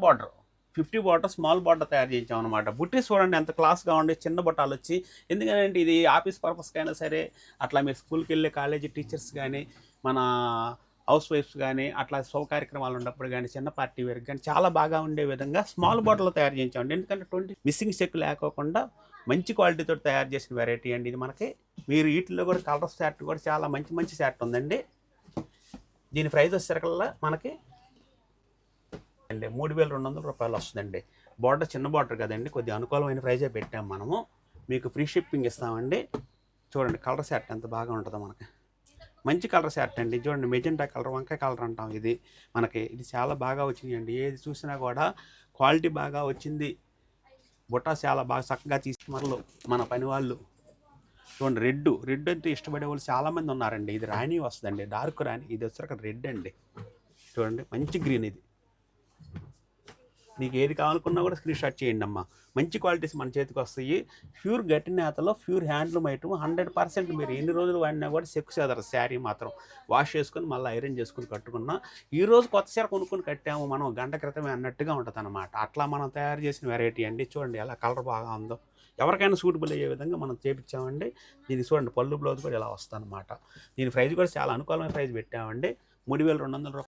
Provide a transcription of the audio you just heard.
Border 50 border small border తయారు చేయించాం అనమాట. బుట్టీస్ చూడండి ఎంత క్లాస్గా ఉండే, చిన్న బుట్టాలు వచ్చి. ఎందుకంటే ఇది ఆఫీస్ పర్పస్కి అయినా సరే, అట్లా మీరు స్కూల్కి వెళ్ళే కాలేజీ టీచర్స్ కానీ, మన హౌస్ వైఫ్స్ కానీ, అట్లా శుభ కార్యక్రమాలు ఉన్నప్పుడు కానీ, చిన్న పార్టీ వేర్కి కానీ చాలా బాగా ఉండే విధంగా స్మాల్ బాటిల్లో తయారు చేయించామండి. ఎందుకంటే 20 మిస్సింగ్ చెక్ లేకోకుండా మంచి క్వాలిటీతో తయారు చేసిన వెరైటీ అండి ఇది మనకి. మీరు వీటిల్లో కూడా కలర్ షర్ట్ కూడా చాలా మంచి మంచి షర్ట్ ఉందండి. దీని ప్రైస్ వచ్చేసరికల్లా మనకి అండి 3200 రూపాయలు వస్తుందండి. బార్డర్ చిన్న బార్డర్ కదండి, కొద్దిగా అనుకూలమైన ప్రైజే పెట్టాము మనము. మీకు ఫ్రీ షిప్పింగ్ ఇస్తామండి. చూడండి కలర్ షర్ట్ ఎంత బాగా ఉంటుందో మనకి. మంచి కలర్ షర్ట్ అండి. చూడండి మెజెంటా కలర్, వంకాయ కలర్ అంటాం ఇది మనకి. ఇది చాలా బాగా వచ్చినాయండి. ఏది చూసినా కూడా క్వాలిటీ బాగా వచ్చింది. బుట్టా చాలా బాగా చక్కగా తీసుకున్నారు మన పని వాళ్ళు. చూడండి రెడ్ అంటే ఇష్టపడే వాళ్ళు చాలామంది ఉన్నారండి. ఇది రాణి వస్తుందండి, డార్క్ రాణి. ఇది వచ్చేసరికి రెడ్ అండి. చూడండి మంచి గ్రీన్ ఇది. మీకు ఏది కావాలనుకున్నా కూడా స్క్రీన్ షాట్ చేయండి అమ్మా. మంచి క్వాలిటీస్ మన చేతికి వస్తాయి. ప్యూర్ గట్టి నేతలో ప్యూర్ హ్యాండ్లూమ్ ఐటమ్ 100%. మీరు ఎన్ని రోజులు వాడినా కూడా చెక్కు చెదరు. శారీ మాత్రం వాష్ చేసుకొని మళ్ళీ ఐరన్ చేసుకుని కట్టుకున్నా. ఈరోజు కొత్త చీర కొనుక్కొని కట్టాము మనం గంట క్రితమే అన్నట్టుగా ఉంటుంది అనమాట. అట్లా మనం తయారు చేసిన వెరైటీ అండి. చూడండి ఎలా కలర్ బాగా ఉందో. ఎవరికైనా సూటబుల్ అయ్యే విధంగా మనం చేపించామండి. దీనికి చూడండి పళ్ళు బ్లౌజ్ కూడా ఇలా వస్తుంది అనమాట. దీని ప్రైస్ కూడా చాలా అనుకూలమైన ప్రైస్ పెట్టామండి. 3200 రూపాయలు